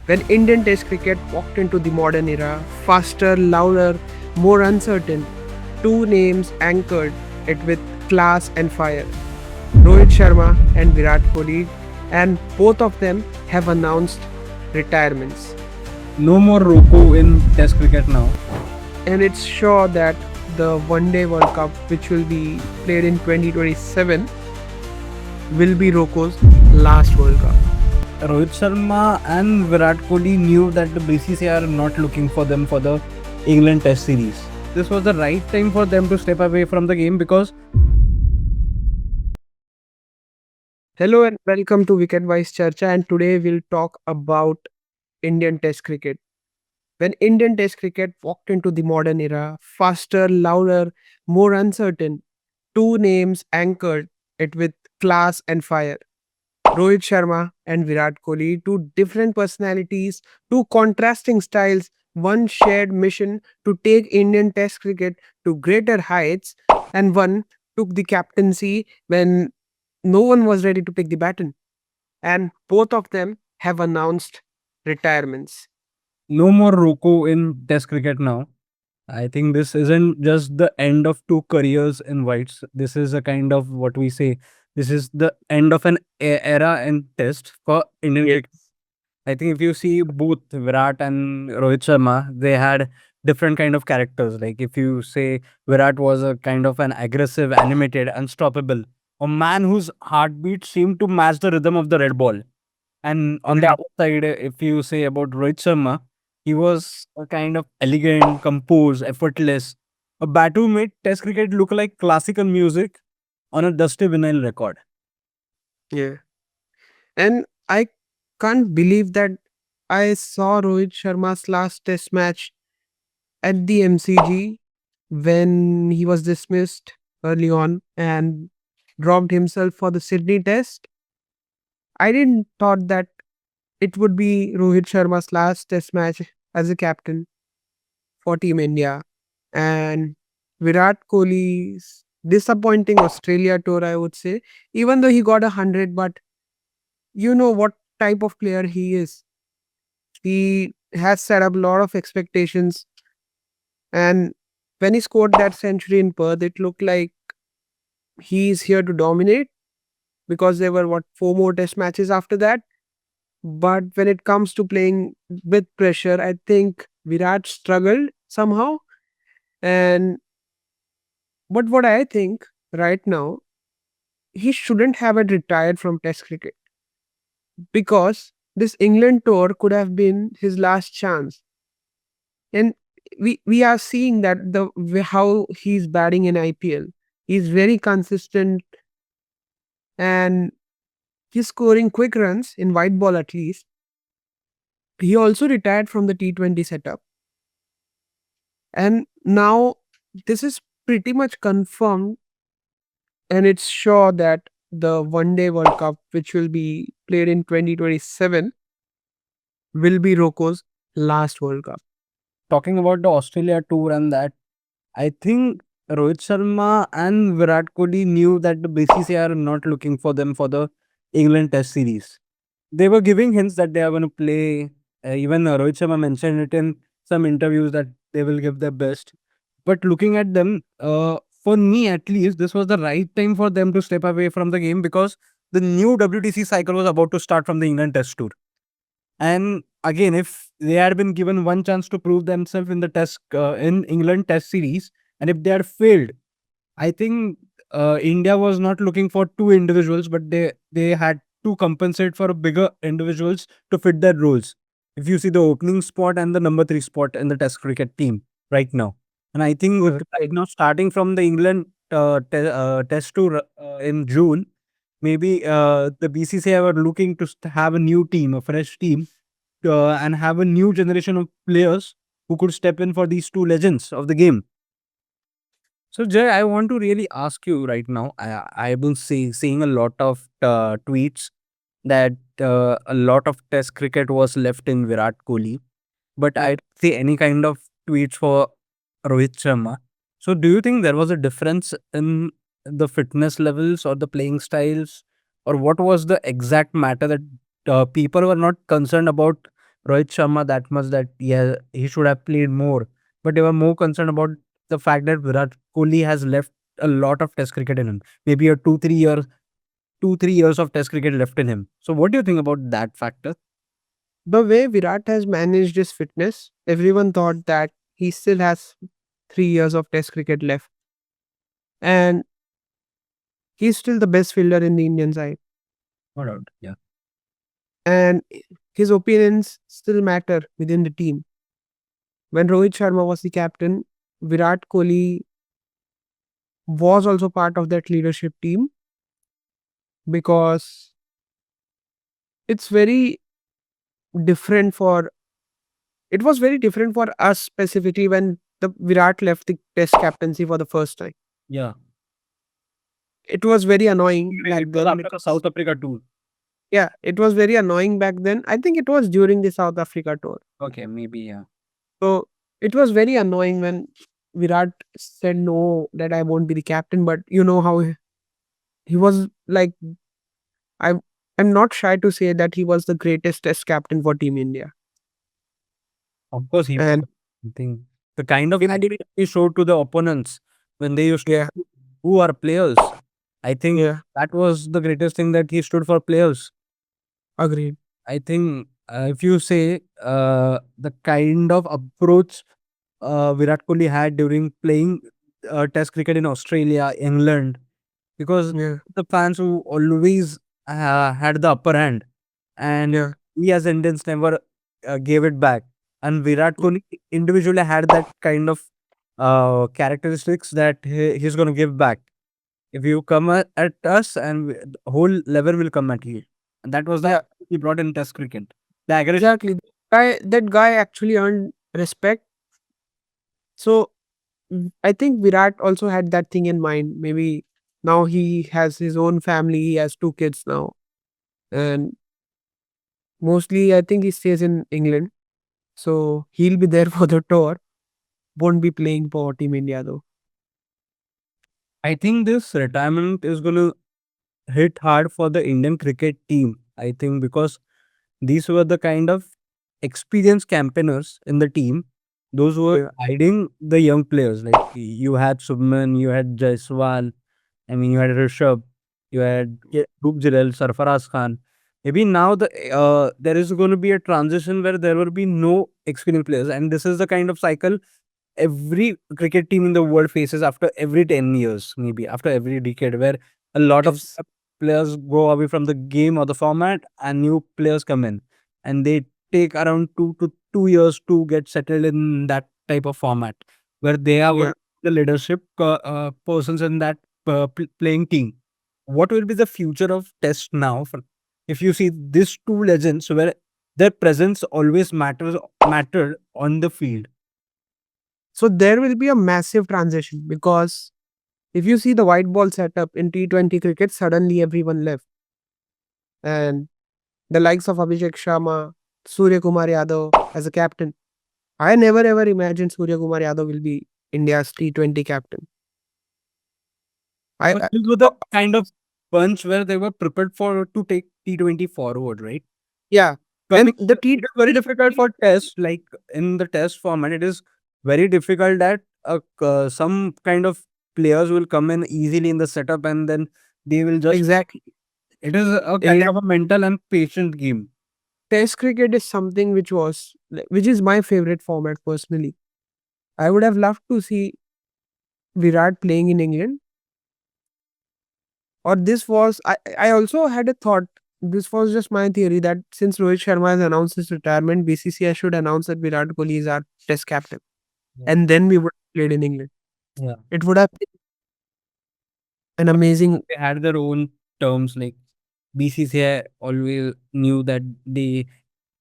When Indian Test cricket walked into the modern era, faster, louder, more uncertain, two names anchored it with class and fire: Rohit Sharma and Virat Kohli, and both of them have announced retirements. No more Roko in Test cricket now. And it's sure that the One Day World Cup, which will be played in 2027, will be Roko's last World Cup. Rohit Sharma and Virat Kohli knew that the BCCI are not looking for them for the England Test series. This was the right time for them to step away from the game because Hello and welcome to Wicket Wise Charcha, and today we'll talk about Indian Test cricket. When Indian Test cricket walked into the modern era, faster, louder, more uncertain, two names anchored it with class and fire: Rohit Sharma and Virat Kohli, two different personalities, two contrasting styles, one shared mission to take Indian Test cricket to greater heights, and one took the captaincy when no one was ready to pick the baton. And both of them have announced retirements. no more Roko in Test cricket now. I think this isn't just the end of two careers in whites. This is a kind of what we say. This is the end of an era in Test for Indian Yes. cricket. I think if you see both Virat and Rohit Sharma, they had different kind of characters. Like if you say Virat was a kind of an aggressive, animated, unstoppable, a man whose heartbeat seemed to match the rhythm of the red ball. And on the Mhm. other side, if you say about Rohit Sharma, he was a kind of elegant, composed, effortless. A batter who made Test cricket look like classical music on a dusty vinyl record. Yeah. And I can't believe that I saw Rohit Sharma's last test match at the MCG when he was dismissed early on and dropped himself for the Sydney test. I didn't thought that it would be Rohit Sharma's last test match as a captain for Team India. And Virat Kohli's disappointing Australia tour, I would say, even though he got 100, but you know what type of player he is. He has set up a lot of expectations, and when he scored that century in Perth, it looked like he's here to dominate because there were what four more test matches after that. But when it comes to playing with pressure, I think Virat struggled somehow. And but what I think right now, he shouldn't have it retired from Test cricket because this England tour could have been his last chance. And we are seeing that how he's batting in IPL. He's very consistent and he's scoring quick runs in white ball at least. He also retired from the T20 setup. And now this is pretty much confirmed, and it's sure that the One Day World Cup, which will be played in 2027, will be Roko's last World Cup. Talking about the Australia tour and that, I think Rohit Sharma and Virat Kohli knew that the BCCI are not looking for them for the England Test series. They were giving hints that they are going to play. Even Rohit Sharma mentioned it in some interviews that they will give their best. But looking at them, for me at least, this was the right time for them to step away from the game because the new WTC cycle was about to start from the England Test tour. And again, if they had been given one chance to prove themselves in the test in England Test series, and if they had failed, I think India was not looking for two individuals, but they had to compensate for bigger individuals to fit their roles. If you see the opening spot and the number three spot in the Test cricket team right now, and I think right now starting from the England Test tour in June, maybe the BCCI were looking to have a new team, a fresh team, and have a new generation of players who could step in for these two legends of the game. So Jay, I want to really ask you right now. I've been seeing a lot of tweets that a lot of Test cricket was left in Virat Kohli, but Yeah. I don't see any kind of tweets for Rohit Sharma. So do you think there was a difference in the fitness levels or the playing styles, or what was the exact matter that people were not concerned about Rohit Sharma that much that yeah, he should have played more. But they were more concerned about the fact that Virat Kohli has left a lot of Test cricket in him. Maybe a 2 3 years of Test cricket left in him. So what do you think about that factor? The way Virat has managed his fitness, everyone thought that he still has 3 years of Test cricket left, and he's still the best fielder in the Indian side. No doubt. Yeah. And his opinions still matter within the team. When Rohit Sharma was the captain, Virat Kohli was also part of that leadership team because it's very different for it was very different for us specifically when the Virat left the test captaincy for the first time. Yeah. It was very annoying back It was then. after the South Africa tour. Yeah, it was very annoying back then. I think it was during the South Africa tour. Okay, maybe yeah. So it was very annoying when Virat said no, that I won't be the captain. But you know how he was like, I I'm not shy to say that he was the greatest test captain for Team India. Of course, he And I think the kind of in attitude he showed to the opponents when they used yeah, to who are players. I think yeah, that was the greatest thing that he stood for players. agreed. I think if you say the kind of approach Virat Kohli had during playing Test cricket in Australia, England, because Yeah, the fans who always had the upper hand, and yeah, we as Indians never gave it back. And Virat Kohli individually had that kind of characteristics that he's going to give back. If you come at us, and the whole level will come at you. And that was the yeah, he brought in Test cricket. The aggression. exactly. That guy actually earned respect. So I think Virat also had that thing in mind. Maybe now he has his own family. He has 2 kids now, and mostly I think he stays in England. So he'll be there for the tour. Won't be playing for Team India though. I think this retirement is going to hit hard for the Indian cricket team. I think because these were the kind of experienced campaigners in the team. Those who were Yeah, guiding the young players. Like you had Subman, you had Jaiswal, I mean, you had Rishabh, you had yeah, Dhruv Jirel, Sarfaraz Khan. Maybe now there is going to be a transition where there will be no experienced players, and this is the kind of cycle every cricket team in the world faces after every 10 years, maybe after every decade, where a lot of yes, players go away from the game or the format, and new players come in, and they take around 2 to 2 years to get settled in that type of format, where they are going yeah. to be the leadership persons in that playing team. What will be the future of Test now? If you see these two legends, where their presence always mattered on the field. So there will be a massive transition because if you see the white ball setup in T20 cricket, suddenly everyone left, and the likes of Abhishek Sharma, Surya Kumar Yadav as a captain. I never ever imagined Surya Kumar Yadav will be India's T20 captain. But these were the kind of bunch where they were prepared for to take T20 forward, right? Yeah, and Coming, the it is very difficult for test. Like in the test format, it is very difficult that some kind of players will come in easily in the setup, and then they will just. exactly. It is a kind Exact of a mental and patient game. Test cricket is something which is my favorite format personally. I would have loved to see Virat playing in England, or this was I also had a thought. This was just my theory that since Rohit Sharma has announced his retirement, BCCI should announce that Virat Kohli is our Test captain, Yeah. and then we would have played in England. Yeah. It would have been an But amazing. they had their own terms. Like BCCI always knew that they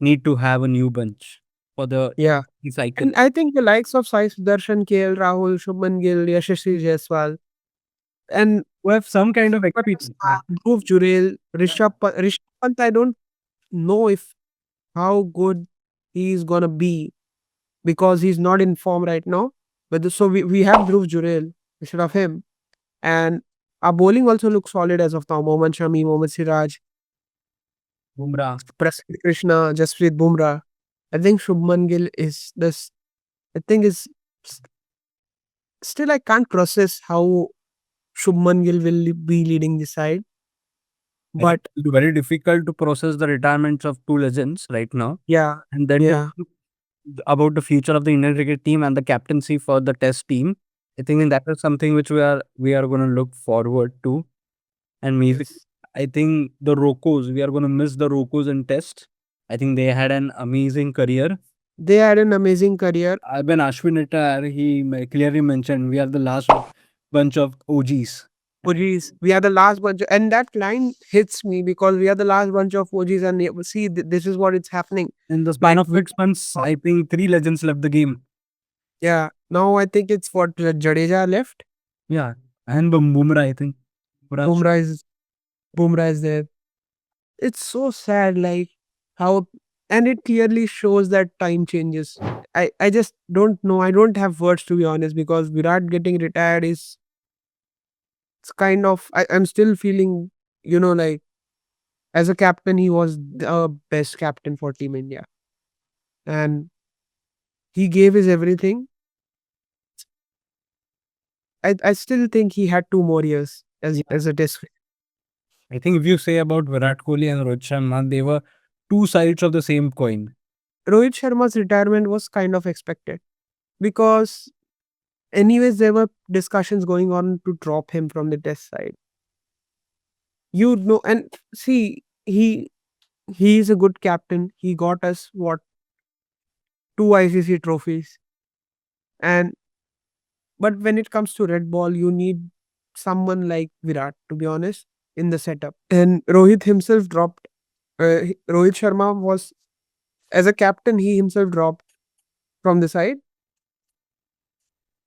need to have a new bunch for the Yeah, cycle. and I think the likes of Sai Sudarshan, KL Rahul, Shubman Gill, Yashasvi Jaiswal, and Who have some kind of experience. Yeah. Dhruv Jurel, Rishabh Pant, I don't know if how good he's gonna be because he's not in form right now. So we have Dhruv Jurel instead of him, and our bowling also looks solid as of now. Mohammad Shami, Mohammad Siraj, Bumrah. Prasidh Krishna, Jasprit Bumrah. I think Shubman Gill is this. I think is s- still I can't process how Shubman Gill will be leading the side. I think But it's very difficult to process the retirements of two legends right now, yeah, and then to yeah, think about the future of the Indian cricket team and the captaincy for the Test team. I think that is something which we are going to look forward to, and maybe yes, I think the Rokos, we are going to miss the Rokos in Test. I think they had an amazing career. they had an amazing career. When Ashwin retired, he clearly mentioned we are the last bunch of OGs. OGs, we are the last bunch, and that line hits me because we are the last bunch of OGs, and see, this is what it's happening. In the span Like, of 6 months, I think three legends left the game. yeah, now I think it's what Jadeja left. Yeah, and Bumrah, I think. Bumrah. Bumrah is Bumrah is there. It's so sad, like how, and it clearly shows that time changes. I just don't know. I don't have words to be honest because Virat getting retired is it's kind of I'm still feeling, like as a captain, he was the best captain for Team India, and he gave his everything. I still think he had 2 more years Yeah. as a test. I think if you say about Virat Kohli and Rohit Sharma, they were two sides of the same coin. Rohit Sharma's retirement was kind of expected because, anyways, there were discussions going on to drop him from the test side. And see, he is a good captain. He got us what, 2 ICC trophies, and but when it comes to red ball, you need someone like Virat, to be honest, in the setup. And Rohit himself dropped. Rohit Sharma was as a captain. He himself dropped from the side.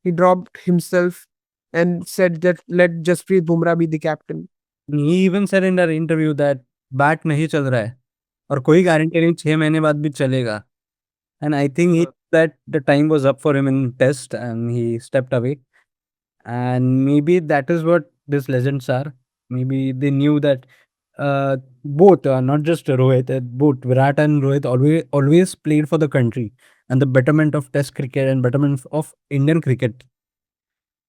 He dropped himself and said that let Jasprit Bumrah be the captain. He even said in that interview that bat नहीं चल रहा है और कोई guarantee नहीं 6 महीने बाद भी चलेगा. And I think that the time was up for him in Test and he stepped away. And maybe that is what these legends are. Maybe they knew that both, not just Rohit, both Virat and Rohit always played for the country and the betterment of Test cricket and betterment of Indian cricket.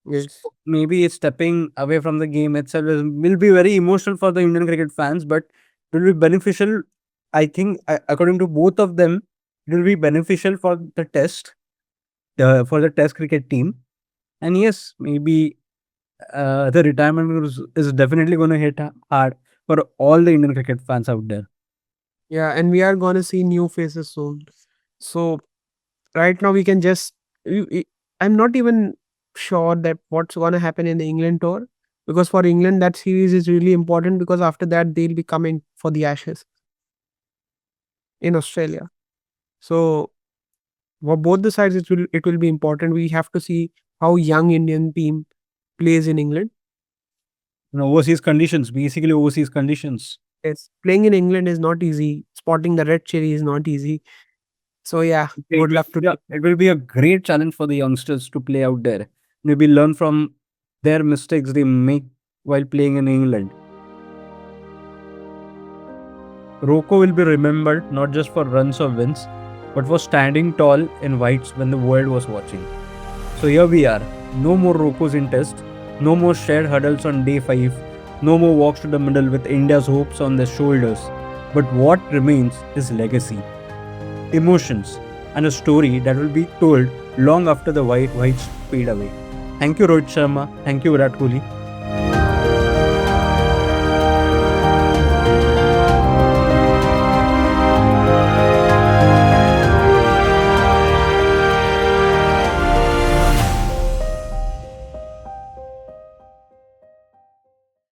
Yes. Maybe stepping away from the game itself will be very emotional for the Indian cricket fans, but it will be beneficial. I think, according to both of them, it will be beneficial for the for the Test cricket team. And yes, maybe the retirement is definitely going to hit hard for all the Indian cricket fans out there. Yeah, and we are gonna see new faces soon. So right now we can just. I'm not even sure that what's gonna happen in the England tour because for England that series is really important because after that they'll be coming for the Ashes in Australia. So for both the sides, it will be important. We have to see how young Indian team plays in England. Overseas conditions, basically overseas conditions. Yes, playing in England is not easy. Spotting the red cherry is not easy. So yeah, It good will, luck to yeah, it will be a great challenge for the youngsters to play out there. Maybe learn from their mistakes they make while playing in England. Roko will be remembered not just for runs or wins, but for standing tall in whites when the world was watching. So here we are. No more Rokos in Test, no more shared hurdles on day 5, no more walks to the middle with India's hopes on their shoulders. But what remains is legacy, emotions, and a story that will be told long after the whites fade away. Thank you, Rohit Sharma. Thank you, Virat Kohli.